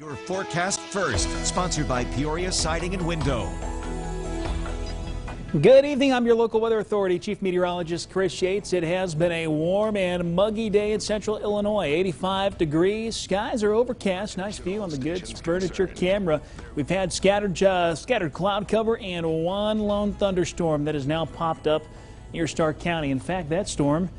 Your forecast first, sponsored by Peoria Siding and Window. Good evening. I'm your local weather authority, Chief Meteorologist Chris Yates. It has been a warm and muggy day in central Illinois. 85 degrees. Skies are overcast. Nice view on the Goods Furniture camera. We've had scattered cloud cover and one lone thunderstorm that has now popped up near Stark County. In fact, that storm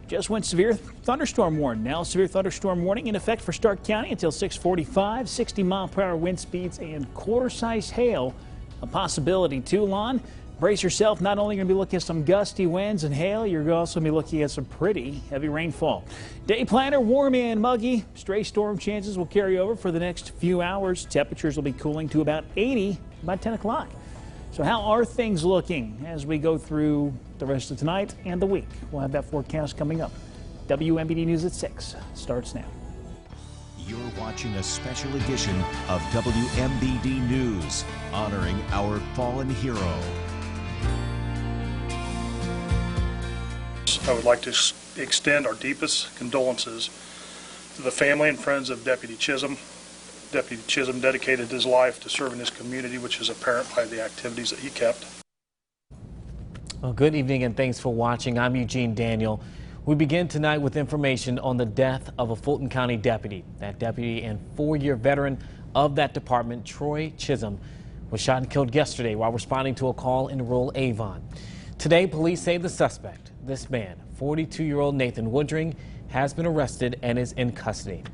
just went severe thunderstorm warning. Now severe thunderstorm warning in effect for Stark County until 6:45. 60-mile-per-hour wind speeds and quarter-size hail a possibility too. Lon, brace yourself. Not only going to be looking at some gusty winds and hail, you're also going to be looking at some pretty heavy rainfall. Day planner, warm and muggy. Stray storm chances will carry over for the next few hours. Temperatures will be cooling to about 80 by 10 o'clock. So how are things looking as we go through the rest of tonight and the week? We'll have that forecast coming up. WMBD News at 6 starts now. You're watching a special edition of WMBD News, honoring our fallen hero. I would like to extend our deepest condolences to the family and friends of Deputy Chisholm. Deputy Chisholm dedicated his life to serving his community, which is apparent by the activities that he kept. Well, good evening and thanks for watching. I'm Eugene Daniel. We begin tonight with information on the death of a Fulton County deputy. That deputy and 4-year veteran of that department, Troy Chisholm, was shot and killed yesterday while responding to a call in rural Avon. Today, police say the suspect, this man, 42-year-old Nathan Woodring, has been arrested and is in custody.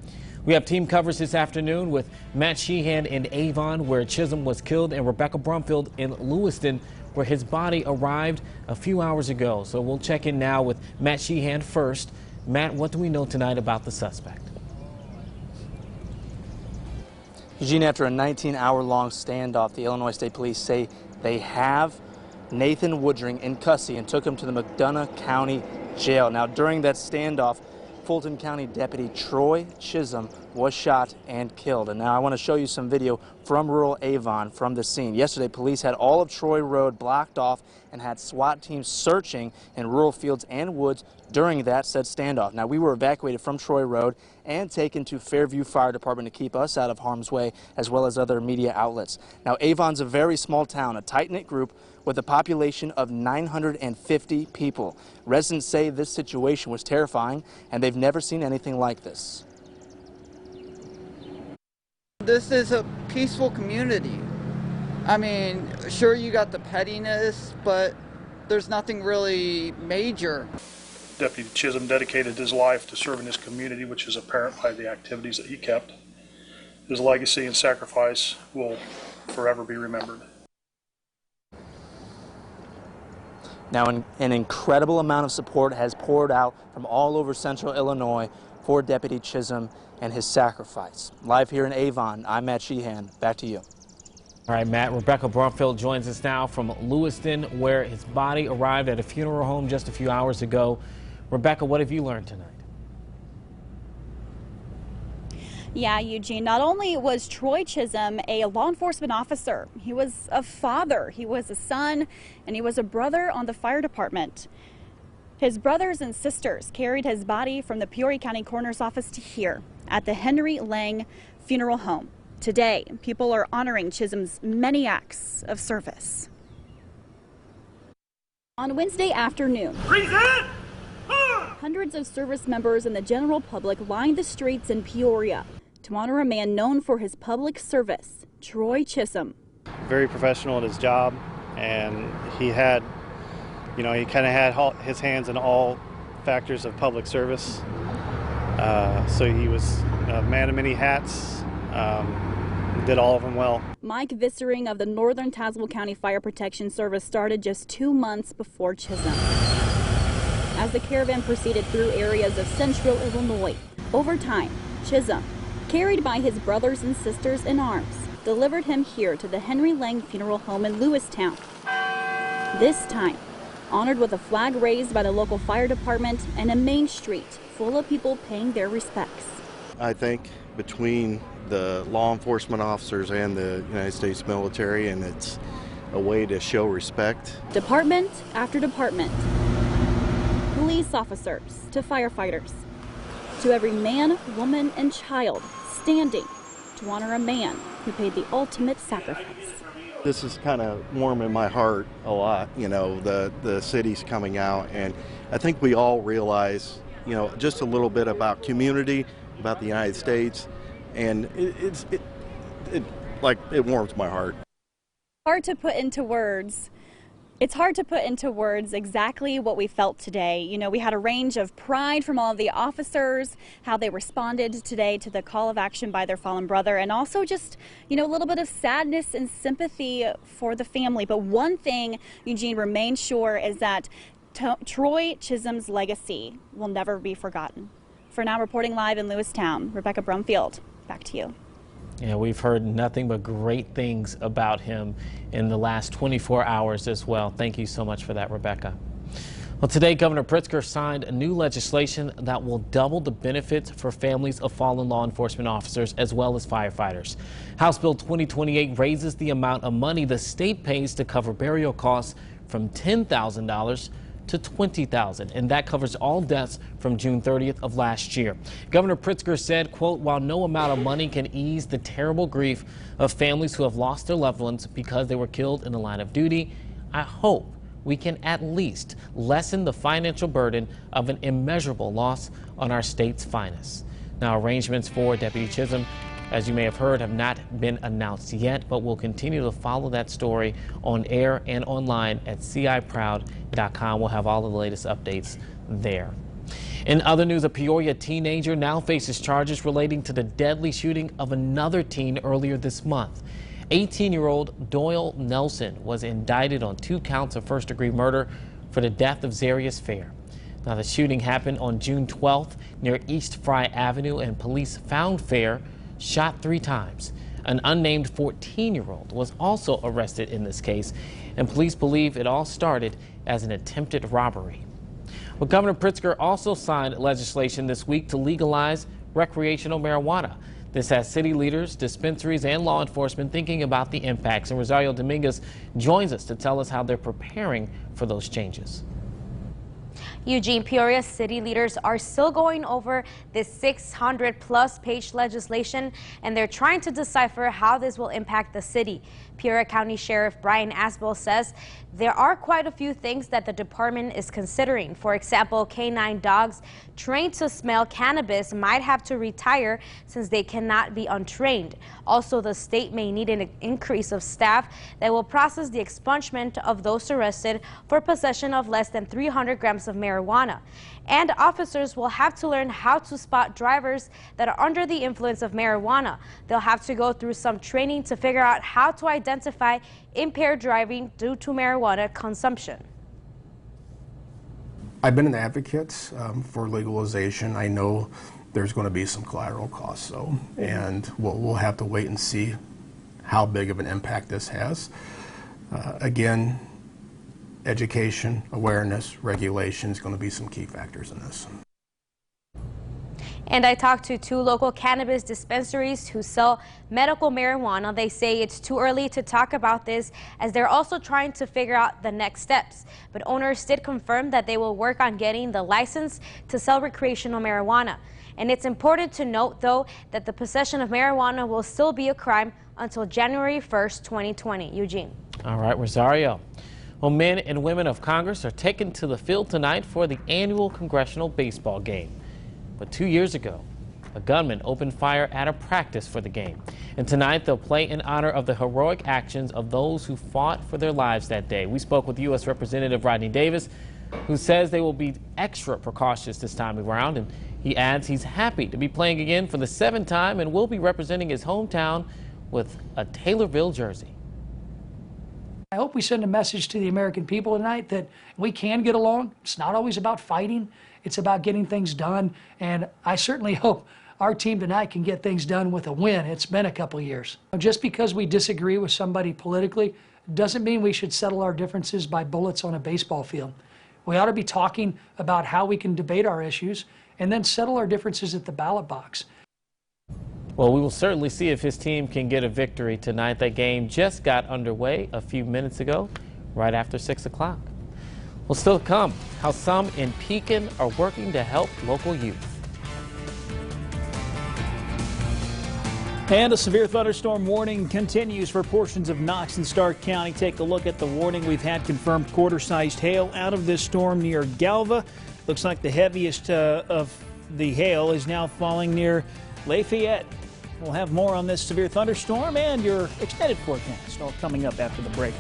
We have team coverage this afternoon with Matt Sheehan in Avon, where Chisholm was killed, and Rebecca Brumfield in Lewiston, where his body arrived a few hours ago. So we'll check in now with Matt Sheehan first. Matt, what do we know tonight about the suspect? Eugene, after a 19-hour-long standoff, the Illinois State Police say they have Nathan Woodring in custody and took him to the McDonough County Jail. Now, during that standoff, Fulton County Deputy Troy Chisholm was shot and killed. And now I want to show you some video from rural Avon from the scene. Yesterday, police had all of Troy Road blocked off and had SWAT teams searching in rural fields and woods during that said standoff. Now, we were evacuated from Troy Road and taken to Fairview Fire Department to keep us out of harm's way, as well as other media outlets. Now, Avon's a very small town, a tight-knit group with a population of 950 people. Residents say this situation was terrifying, and they've never seen anything like this. This is a peaceful community. I mean, sure, you got the pettiness, but there's nothing really major. Deputy Chisholm dedicated his life to serving his community, which is apparent by the activities that he kept. His legacy and sacrifice will forever be remembered. Now, an incredible amount of support has poured out from all over central Illinois for Deputy Chisholm and his sacrifice. Live here in Avon, I'm Matt Sheehan. Back to you. All right, Matt. Rebecca Brumfield joins us now from Lewiston, where his body arrived at a funeral home just a few hours ago. Rebecca, what have you learned tonight? Yeah, Eugene, not only was Troy Chisholm a law enforcement officer, he was a father, he was a son, and he was a brother on the fire department. His brothers and sisters carried his body from the Peoria County Coroner's Office to here at the Henry Lang Funeral Home. Today, people are honoring Chisholm's many acts of service. On Wednesday afternoon, hundreds of service members and the general public lined the streets in Peoria to honor a man known for his public service, Troy Chisholm. Very professional at his job, and he had, he kind of had his hands in all factors of public service. So he was a man of many hats, did all of them well. Mike Vissering of the Northern Tazewell County Fire Protection Service started just 2 months before Chisholm. As the caravan proceeded through areas of central Illinois, over time, Chisholm, carried by his brothers and sisters in arms, delivered him here to the Henry Lang Funeral Home in Lewistown. This time, honored with a flag raised by the local fire department and a main street full of people paying their respects. I think between the law enforcement officers and the United States military, and it's a way to show respect. Department after department, police officers to firefighters, to every man, woman, and child standing to honor a man who paid the ultimate sacrifice. This is kind of warming my heart a lot, you know, the city's coming out, and I think we all realize, you know, just a little bit about community, about the United States, and it warms my heart. Hard to put into words. It's hard to put into words exactly what we felt today. You know, we had a range of pride from all of the officers, how they responded today to the call of action by their fallen brother, and also just, you know, a little bit of sadness and sympathy for the family. But one thing Eugene remains sure is that Troy Chisholm's legacy will never be forgotten. For now, reporting live in Lewistown, Rebecca Brumfield, back to you. Yeah, we've heard nothing but great things about him in the last 24 hours as well. Thank you so much for that, Rebecca. Well, today, Governor Pritzker signed a new legislation that will double the benefits for families of fallen law enforcement officers as well as firefighters. House Bill 2028 raises the amount of money the state pays to cover burial costs from $10,000 to $20,000, and that covers all deaths from June 30th of last year. Governor Pritzker said, quote, while no amount of money can ease the terrible grief of families who have lost their loved ones because they were killed in the line of duty, I hope we can at least lessen the financial burden of an immeasurable loss on our state's finest. Now, arrangements for Deputy Chisholm, as you may have heard, have not been announced yet, but we'll continue to follow that story on air and online at ciproud.com. We'll have all the latest updates there. In other news, a Peoria teenager now faces charges relating to the deadly shooting of another teen earlier this month. 18-year-old Doyle Nelson was indicted on 2 counts of first-degree murder for the death of Zarius Fair. Now, the shooting happened on June 12th near East Fry Avenue, and police found Fair shot 3 times. An unnamed 14-year-old was also arrested in this case, and police believe it all started as an attempted robbery. Well, Governor Pritzker also signed legislation this week to legalize recreational marijuana. This has city leaders, dispensaries, and law enforcement thinking about the impacts. And Rosario Dominguez joins us to tell us how they're preparing for those changes. Eugene, Peoria city leaders are still going over this 600-plus page legislation, and they're trying to decipher how this will impact the city. Peoria County Sheriff Brian Asbell says there are quite a few things that the department is considering. For example, canine dogs trained to smell cannabis might have to retire since they cannot be untrained. Also, the state may need an increase of staff that will process the expungement of those arrested for possession of less than 300 grams of marijuana. And officers will have to learn how to spot drivers that are under the influence of marijuana. They'll have to go through some training to figure out how to identify impaired driving due to marijuana consumption. I've been an advocate for legalization. I know there's going to be some collateral costs, though, and we'll have to wait and see how big of an impact this has. Again, education, awareness, regulation is going to be some key factors in this. And I talked to 2 local cannabis dispensaries who sell medical marijuana. They say it's too early to talk about this as they're also trying to figure out the next steps. But owners did confirm that they will work on getting the license to sell recreational marijuana. And it's important to note, though, that the possession of marijuana will still be a crime until January 1st, 2020. Eugene. All right, Rosario. Well, men and women of Congress are taken to the field tonight for the annual congressional baseball game. But 2 years ago, a gunman opened fire at a practice for the game. And tonight they'll play in honor of the heroic actions of those who fought for their lives that day. We spoke with U.S. Representative Rodney Davis, who says they will be extra precautious this time around. And he adds he's happy to be playing again for the 7th time and will be representing his hometown with a Taylorville jersey. I hope we send a message to the American people tonight that we can get along. It's not always about fighting. It's about getting things done. And I certainly hope our team tonight can get things done with a win. It's been a couple years. Just because we disagree with somebody politically doesn't mean we should settle our differences by bullets on a baseball field. We ought to be talking about how we can debate our issues and then settle our differences at the ballot box. Well, we will certainly see if his team can get a victory tonight. That game just got underway a few minutes ago, right after 6 o'clock. Well, still to come, how some in Pekin are working to help local youth. And a severe thunderstorm warning continues for portions of Knox and Stark County. Take a look at the warning. We've had confirmed quarter-sized hail out of this storm near Galva. Looks like the heaviest of the hail is now falling near Lafayette. We'll have more on this severe thunderstorm and your extended forecast all coming up after the break.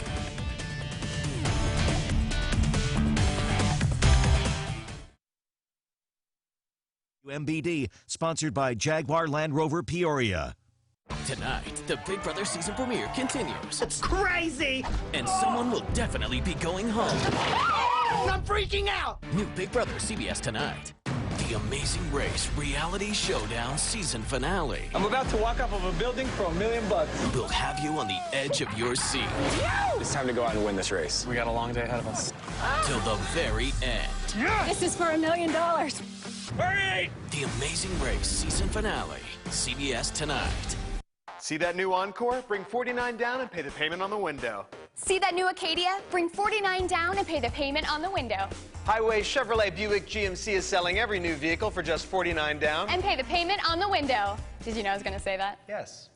WMBD, sponsored by Jaguar Land Rover Peoria. Tonight, the Big Brother season premiere continues. It's crazy! And someone will definitely be going home. I'm freaking out! New Big Brother CBS Tonight. The Amazing Race Reality Showdown season finale. I'm about to walk off of a building for $1 million. We'll have you on the edge of your seat. It's time to go out and win this race. We got a long day ahead of us. Till the very end. Yeah. This is for $1 million. Hurry! The Amazing Race season finale. CBS Tonight. See that new Encore? Bring $49 down and pay the payment on the window. See that new Acadia? Bring $49 down and pay the payment on the window. Highway Chevrolet Buick GMC is selling every new vehicle for just $49 down. And pay the payment on the window. Did you know I was going to say that? Yes.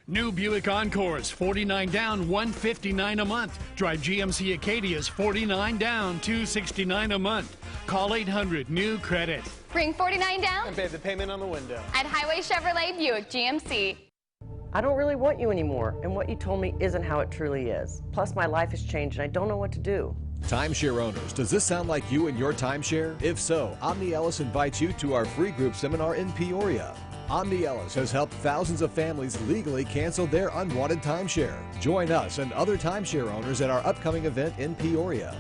New Buick Encores, $49 down, $159 a month. Drive GMC Acadias, $49 down, $269 a month. Call 800-NEW-CREDIT. Bring $49 down And pay the payment on the window. at Highway Chevrolet Buick GMC. I don't really want you anymore, and what you told me isn't how it truly is. Plus, my life has changed, and I don't know what to do. Timeshare owners, does this sound like you and your timeshare? If so, Omni Ellis invites you to our free group seminar in Peoria. Omni Ellis has helped thousands of families legally cancel their unwanted timeshare. Join us and other timeshare owners at our upcoming event in Peoria.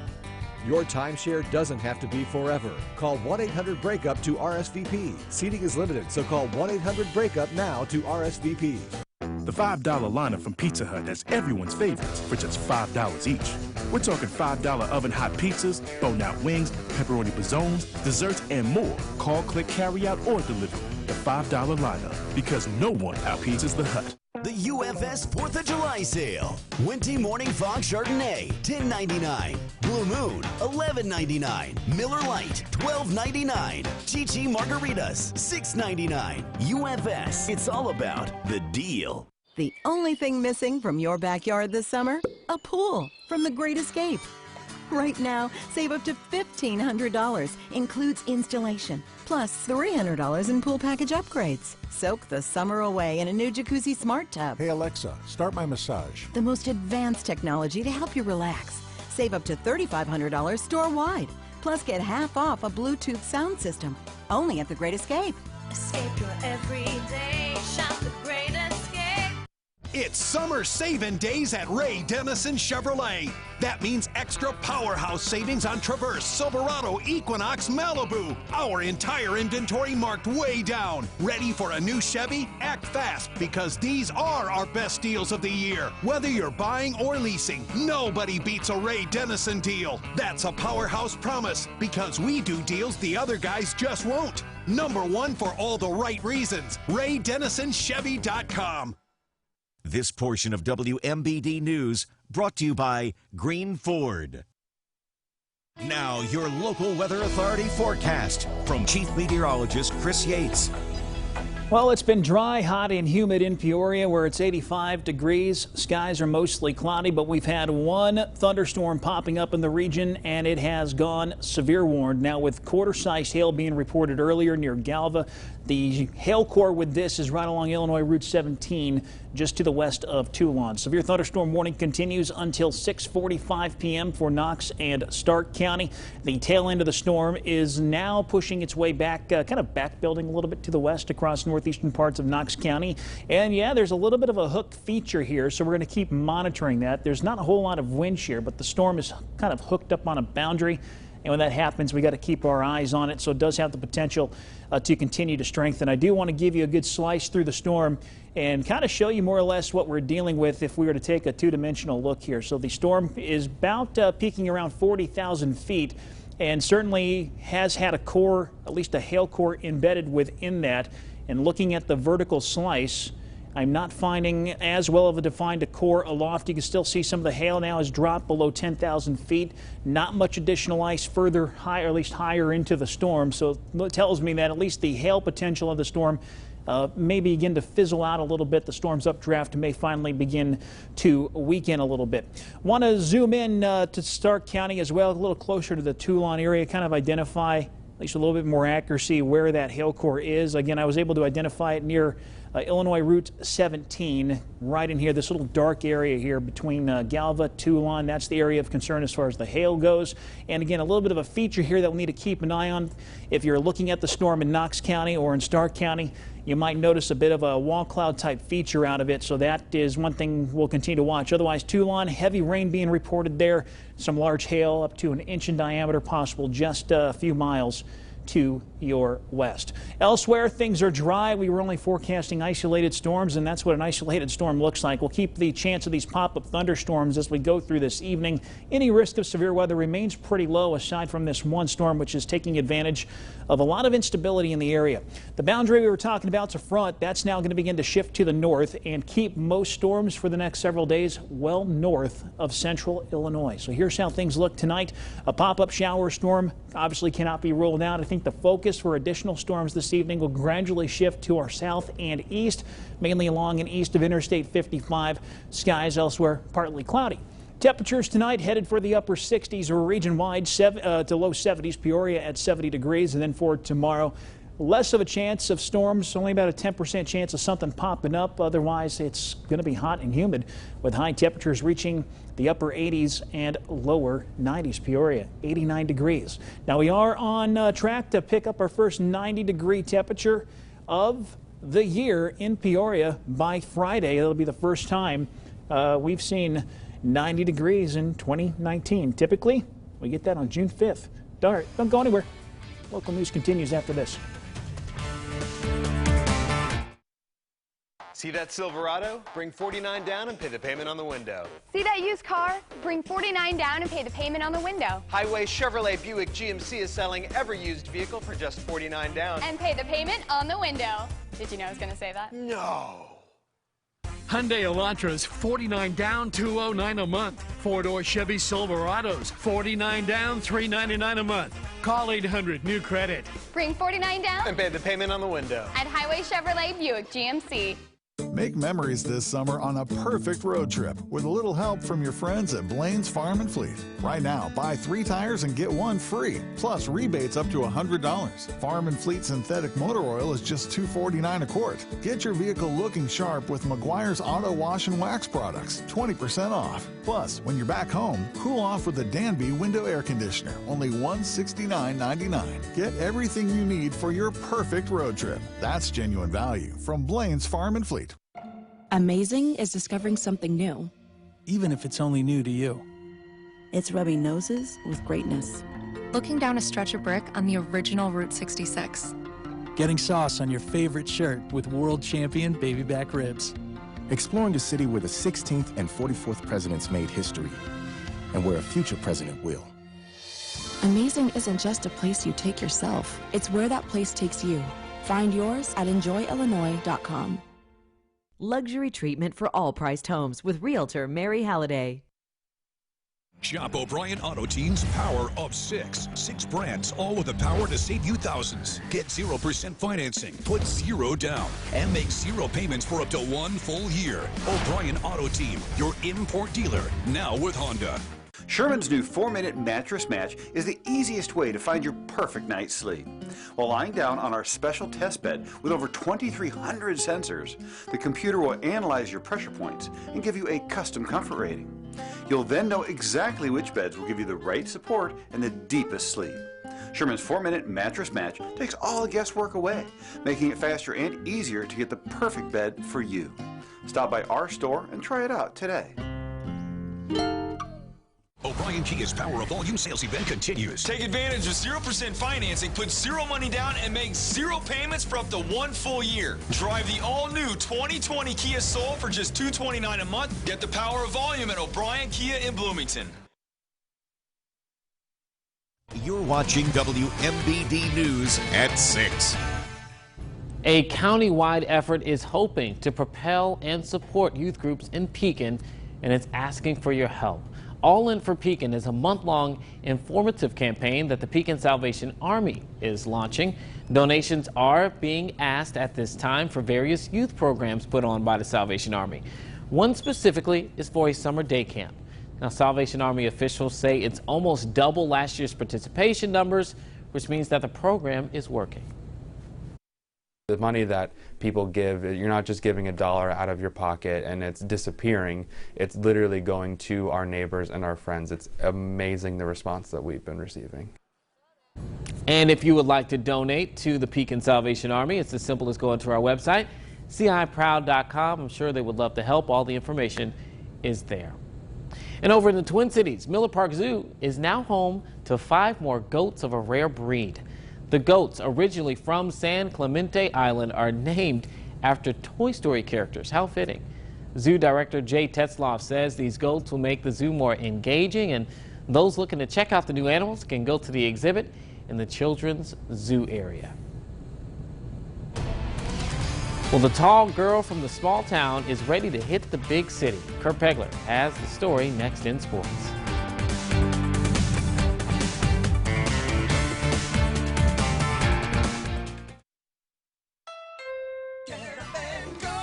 Your timeshare doesn't have to be forever. Call 1-800-BREAKUP to RSVP. Seating is limited, so call 1-800-BREAKUP now to RSVP. The $5 lineup from Pizza Hut has everyone's favorites for just $5 each. We're talking $5 oven-hot pizzas, bone-out wings, pepperoni pizzones, desserts, and more. Call, click, carry out, or delivery. The $5 lineup, because no one out-pizzas the Hut. The UFS 4th of July sale. Wente Morning Fog Chardonnay, $10.99. Blue Moon, $11.99. Miller Lite, $12.99. Chi-Chi Margaritas, $6.99. UFS, it's all about the deal. The only thing missing from your backyard this summer? A pool from The Great Escape. Right now, save up to $1,500. Includes installation, plus $300 in pool package upgrades. Soak the summer away in a new Jacuzzi Smart Tub. Hey Alexa, start my massage. The most advanced technology to help you relax. Save up to $3,500 store-wide. Plus get half off a Bluetooth sound system. Only at The Great Escape. Escape your everyday. Shop The Great Escape. It's summer saving days at Ray Dennison Chevrolet. That means extra powerhouse savings on Traverse, Silverado, Equinox, Malibu. Our entire inventory marked way down. Ready for a new Chevy? Act fast, because these are our best deals of the year. Whether you're buying or leasing, nobody beats a Ray Dennison deal. That's a powerhouse promise, because we do deals the other guys just won't. #1 for all the right reasons. RayDennisonChevy.com. This portion of WMBD News brought to you by Green Ford. Now, your local weather authority forecast from Chief Meteorologist Chris Yates. Well, it's been dry, hot, and humid in Peoria, where it's 85 degrees. Skies are mostly cloudy, but we've had one thunderstorm popping up in the region, and it has gone severe warned. Now, with quarter-sized hail being reported earlier near Galva, the hail core with this is right along Illinois Route 17, just to the west of Toulon. Severe thunderstorm warning continues until 6:45 p.m. for Knox and Stark County. The tail end of the storm is now pushing its way back, kind of back building a little bit to the west across northeastern parts of Knox County. And yeah, there's a little bit of a hook feature here, so we're going to keep monitoring that. There's not a whole lot of wind shear, but the storm is kind of hooked up on a boundary. And when that happens, we got to keep our eyes on it. So it does have the potential to continue to strengthen. I do want to give you a good slice through the storm and kind of show you more or less what we're dealing with if we were to take a two-dimensional look here. So the storm is about peaking around 40,000 feet and certainly has had a core, at least a hail core embedded within that. And looking at the vertical slice, I'm not finding as well of a defined core aloft. You can still see some of the hail now has dropped below 10,000 feet. Not much additional ice further high, or at least higher into the storm. So it tells me that at least the hail potential of the storm may begin to fizzle out a little bit. The storm's updraft may finally begin to weaken a little bit. Want to zoom in to Stark County as well, a little closer to the Toulon area, kind of identify, at least a little bit more accuracy, where that hail core is. Again, I was able to identify it near Illinois Route 17, right in here, this little dark area here between Galva, Toulon. That's the area of concern as far as the hail goes. And again, a little bit of a feature here that we'll need to keep an eye on. If you're looking at the storm in Knox County or in Stark County, you might notice a bit of a wall cloud type feature out of it. So that is one thing we'll continue to watch. Otherwise, Toulon, heavy rain being reported there. Some large hail up to an inch in diameter possible just a few miles to your west. Elsewhere, things are dry. We were only forecasting isolated storms, and that's what an isolated storm looks like. We'll keep the chance of these pop-up thunderstorms as we go through this evening. Any risk of severe weather remains pretty low, aside from this one storm, which is taking advantage of a lot of instability in the area. The boundary we were talking about is a front. That's now going to begin to shift to the north and keep most storms for the next several days well north of central Illinois. So here's how things look tonight. A pop-up shower storm obviously cannot be ruled out. I think the focus for additional storms this evening will gradually shift to our south and east, mainly along and east of Interstate 55. Skies elsewhere partly cloudy. Temperatures tonight headed for the upper 60s or region-wide to low 70s. Peoria at 70 degrees. And then for tomorrow, less of a chance of storms, only about a 10% chance of something popping up. Otherwise, it's going to be hot and humid with high temperatures reaching the upper 80s and lower 90s. Peoria, 89 degrees. Now we are on track to pick up our first 90-degree temperature of the year in Peoria by Friday. It'll be the first time we've seen 90 degrees in 2019. Typically, we get that on June 5th. All right, don't go anywhere. Local news continues after this. See that Silverado? Bring $49 down and pay the payment on the window. See that used car? Bring $49 down and pay the payment on the window. Highway Chevrolet Buick GMC is selling every used vehicle for just $49 down. And pay the payment on the window. Did you know I was going to say that? No. Hyundai Elantras, $49 down, $209 a month. Four-door Chevy Silverados, $49 down, $399 a month. Call 800 New Credit. Bring $49 down And pay the payment on the window. at Highway Chevrolet Buick GMC. Make memories this summer on a perfect road trip with a little help from your friends at Blaine's Farm and Fleet. Right now, buy 3 tires and get 1 free, plus rebates up to $100. Farm and Fleet synthetic motor oil is just $2.49 a quart. Get your vehicle looking sharp with Meguiar's Auto Wash and Wax products, 20% off. Plus, when you're back home, cool off with the Danby window air conditioner, only $169.99. Get everything you need for your perfect road trip. That's genuine value from Blaine's Farm and Fleet. Amazing is discovering something new. Even if it's only new to you. It's rubbing noses with greatness. Looking down a stretch of brick on the original Route 66. Getting sauce on your favorite shirt with world champion baby back ribs. Exploring a city where the 16th and 44th presidents made history, and where a future president will. Amazing isn't just a place you take yourself. It's where that place takes you. Find yours at enjoyillinois.com. Luxury treatment for all priced homes with Realtor Mary Halliday. Shop O'Brien Auto Team's Power of 6. 6 brands, all with the power to save you thousands. Get 0% financing, put 0 down, and make 0 payments for up to 1 full year. O'Brien Auto Team, your import dealer, now with Honda. Sherman's new 4-minute mattress match is the easiest way to find your perfect night's sleep. While lying down on our special test bed with over 2,300 sensors, the computer will analyze your pressure points and give you a custom comfort rating. You'll then know exactly which beds will give you the right support and the deepest sleep. Sherman's 4-minute mattress match takes all the guesswork away, making it faster and easier to get the perfect bed for you. Stop by our store and try it out today. O'Brien Kia's Power of Volume sales event continues. Take advantage of 0% financing, put 0 money down, and make 0 payments for up to 1 full year. Drive the all-new 2020 Kia Soul for just $229 a month. Get the Power of Volume at O'Brien Kia in Bloomington. You're watching WMBD News at 6. A county-wide effort is hoping to propel and support youth groups in Pekin, and it's asking for your help. All In for Pekin is a month-long informative campaign that the Pekin Salvation Army is launching. Donations are being asked at this time for various youth programs put on by the Salvation Army. One specifically is for a summer day camp. Now, Salvation Army officials say it's almost double last year's participation numbers, which means that the program is working. The money that people give, you're not just giving $1 out of your pocket and it's disappearing. It's literally going to our neighbors and our friends. It's amazing the response that we've been receiving. And if you would like to donate to the Pekin Salvation Army, it's as simple as going to our website, ciproud.com. I'm sure they would love to help. All the information is there. And over in the Twin Cities, Miller Park Zoo is now home to 5 more goats of a rare breed. The goats, originally from San Clemente Island, are named after Toy Story characters. How fitting. Zoo Director Jay Tetzloff says these goats will make the zoo more engaging, and those looking to check out the new animals can go to the exhibit in the Children's Zoo area. Well, the tall girl from the small town is ready to hit the big city. Kurt Pegler has the story next in sports.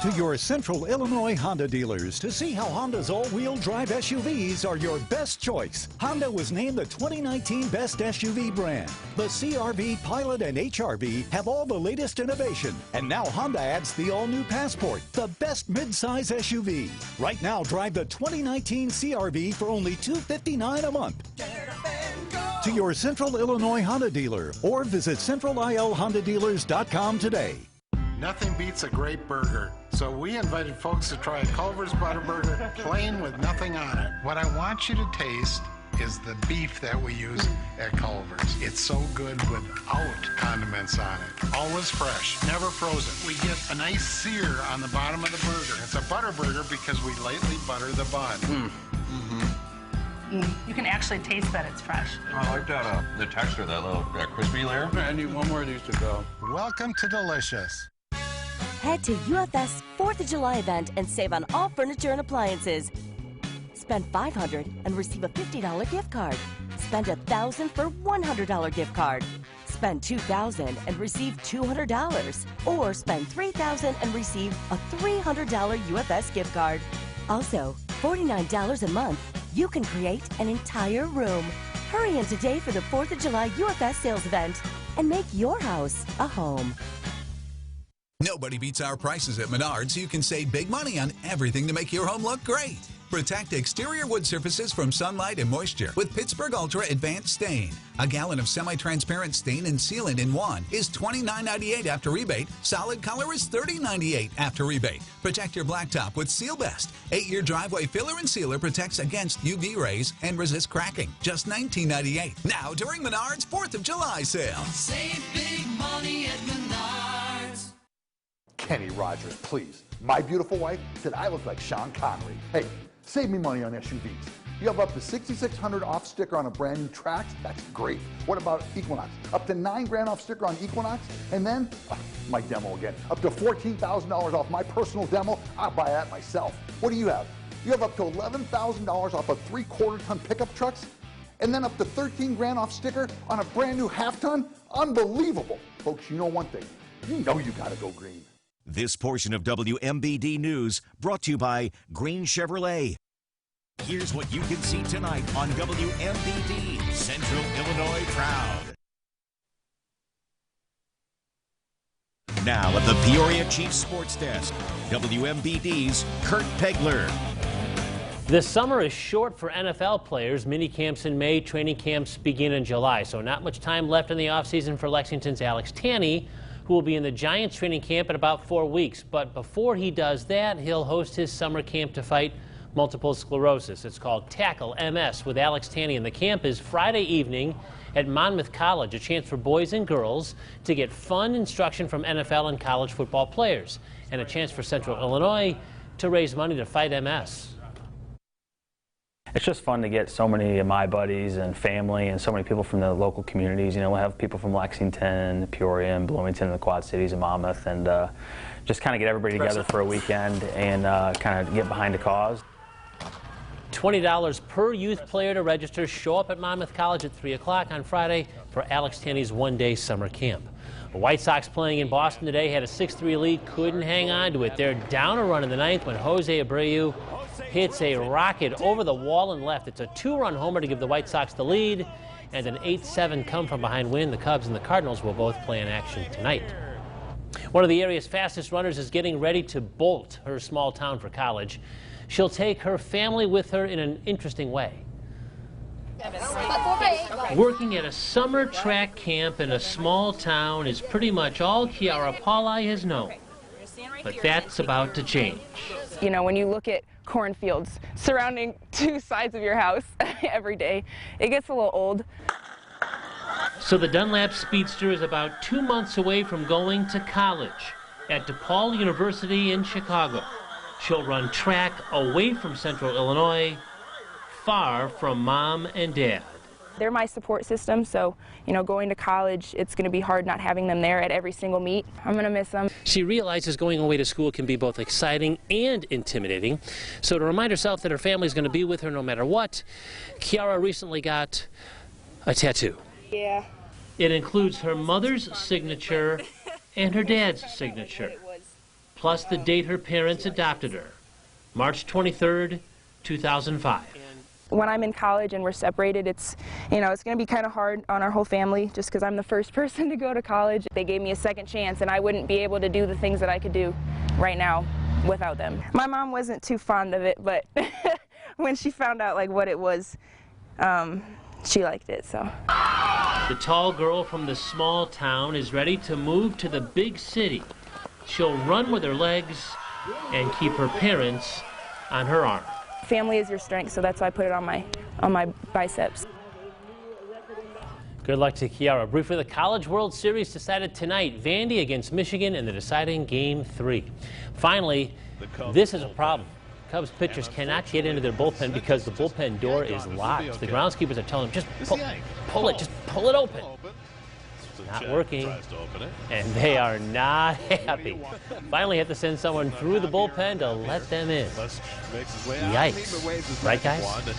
To your Central Illinois Honda dealers to see how Honda's all-wheel drive SUVs are your best choice. Honda was named the 2019 Best SUV brand. The CR-V, Pilot, and HR-V have all the latest innovation. And now Honda adds the all-new Passport, the best mid-size SUV. Right now, drive the 2019 CR-V for only $259 a month. To your Central Illinois Honda dealer or visit centralilhondadealers.com today. Nothing beats a great burger. So we invited folks to try a Culver's Butter Burger, plain with nothing on it. What I want you to taste is the beef that we use at Culver's. It's so good without condiments on it. Always fresh, never frozen. We get a nice sear on the bottom of the burger. It's a butter burger because we lightly butter the bun. You can actually taste that it's fresh. I like that, the texture, that crispy layer. I need one more of these to go. Welcome to Delicious. Head to UFS 4th of July event and save on all furniture and appliances. Spend $500 and receive a $50 gift card. Spend $1,000 for $100 gift card. Spend $2,000 and receive $200. Or spend $3,000 and receive a $300 UFS gift card. Also, $49 a month, you can create an entire room. Hurry in today for the 4th of July UFS sales event and make your house a home. Nobody beats our prices at Menards, so you can save big money on everything to make your home look great. Protect exterior wood surfaces from sunlight and moisture with Pittsburgh Ultra Advanced Stain. A gallon of semi-transparent stain and sealant in one is $29.98 after rebate. Solid color is $30.98 after rebate. Protect your blacktop with Seal Best. 8-year driveway filler and sealer protects against UV rays and resists cracking. Just $19.98. Now during Menards 4th of July sale. Save big money at Menards. Kenny Rogers, please. My beautiful wife said I look like Sean Connery. Hey, save me money on SUVs. You have up to $6,600 off sticker on a brand new Trax. That's great. What about Equinox? Up to $9,000 off sticker on Equinox. And then, my demo again. Up to $14,000 off my personal demo. I'll buy that myself. What do you have? You have up to $11,000 off of 3/4 ton pickup trucks. And then up to $13,000 off sticker on a brand new half-ton. Unbelievable. Folks, you know one thing. You know you gotta go green. This portion of WMBD News brought to you by Green Chevrolet. Here's what you can see tonight on WMBD, Central Illinois Proud. Now at the Peoria Chiefs Sports Desk, WMBD's Kurt Pegler. This summer is short for NFL players. Mini camps in May, training camps begin in July. So not much time left in the offseason for Lexington's Alex Tanney, who will be in the Giants training camp in about 4 weeks. But before he does that, he'll host his summer camp to fight multiple sclerosis. It's called Tackle MS with Alex Tanney, and the camp is Friday evening at Monmouth College, a chance for boys and girls to get fun instruction from NFL and college football players, and a chance for Central Illinois to raise money to fight MS. It's just fun to get so many of my buddies and family and so many people from the local communities. You know, we'll have people from Lexington, Peoria, and Bloomington, and the Quad Cities, and Monmouth, and just kind of get everybody together for a weekend and kind of get behind a cause. $20 per youth player to register. Show up at Monmouth College at 3 o'clock on Friday for Alex Tenney's one-day summer camp. The White Sox playing in Boston today had a 6-3 lead, couldn't hang on to it. They're down a run in the ninth when Jose Abreu hits a rocket over the wall and left. It's a 2-run homer to give the White Sox the lead, and an 8-7 come-from-behind win. The Cubs and the Cardinals will both play in action tonight. One of the area's fastest runners is getting ready to bolt her small town for college. She'll take her family with her in an interesting way. Working at a summer track camp in a small town is pretty much all Kiara Paulai has known. But that's about to change. You know, when you look at cornfields surrounding two sides of your house every day, it gets a little old. So the Dunlap Speedster is about 2 months away from going to college at DePaul University in Chicago. She'll run track away from Central Illinois, far from mom and dad. They're my support system, so, you know, going to college, it's going to be hard not having them there at every single meet. I'm going to miss them. She realizes going away to school can be both exciting and intimidating. So to remind herself that her family is going to be with her no matter what, Kiara recently got a tattoo. Yeah. It includes her mother's signature and her dad's signature, plus the date her parents adopted her, March 23rd, 2005. When I'm in college and we're separated, it's going to be kind of hard on our whole family just because I'm the first person to go to college. They gave me a second chance, and I wouldn't be able to do the things that I could do right now without them. My mom wasn't too fond of it, but when she found out like what it was, she liked it, so. The tall girl from the small town is ready to move to the big city. She'll run with her legs and keep her parents on her arm. Family is your strength, so that's why I put it on my biceps. Good luck to Kiara. Briefly, the College World Series decided tonight. Vandy against Michigan in the deciding Game 3. Finally, this is a problem. Cubs pitchers cannot get into their bullpen because the bullpen door is locked. The groundskeepers are telling them, just pull it, just pull it open. Not working, and they are not happy. Finally have to send someone through the bullpen to let them in. Yikes. Right, guys? The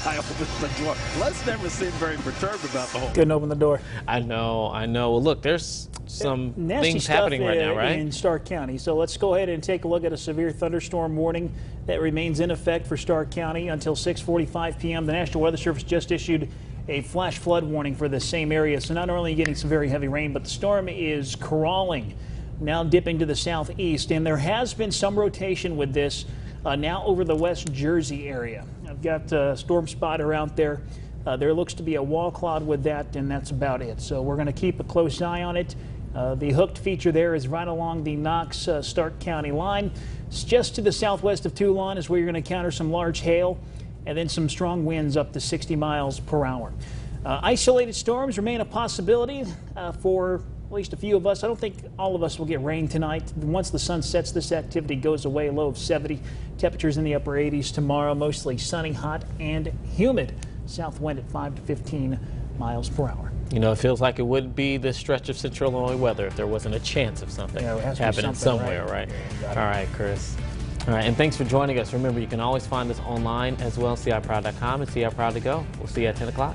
guy opens the door. Les never seemed very perturbed about the whole. Couldn't open the door. I know. Well, look, there's some nasty things stuff happening right now, right? In Stark County. So let's go ahead and take a look at a severe thunderstorm warning that remains in effect for Stark County until 6:45 p.m. The National Weather Service just issued a flash flood warning for the same area. So not only are you getting some very heavy rain, but the storm is crawling, now dipping to the southeast. And there has been some rotation with this now over the West Jersey area. I've got a storm spotter out there. There looks to be a wall cloud with that, and that's about it. So we're going to keep a close eye on it. The hooked feature there is right along the Knox-Stark County line. It's just to the southwest of Toulon is where you're going to encounter some large hail, and then some strong winds up to 60 miles per hour. Isolated storms remain a possibility for at least a few of us. I don't think all of us will get rain tonight. Once the sun sets, this activity goes away. Low of 70. Temperatures in the upper 80s tomorrow. Mostly sunny, hot, and humid. South wind at 5 to 15 miles per hour. You know, it feels like it would be the stretch of Central Illinois weather if there wasn't a chance of something happening somewhere, right? All right, Chris. All right, and thanks for joining us. Remember, you can always find us online as well, ciproud.com and ciproud to go. We'll see you at 10 o'clock.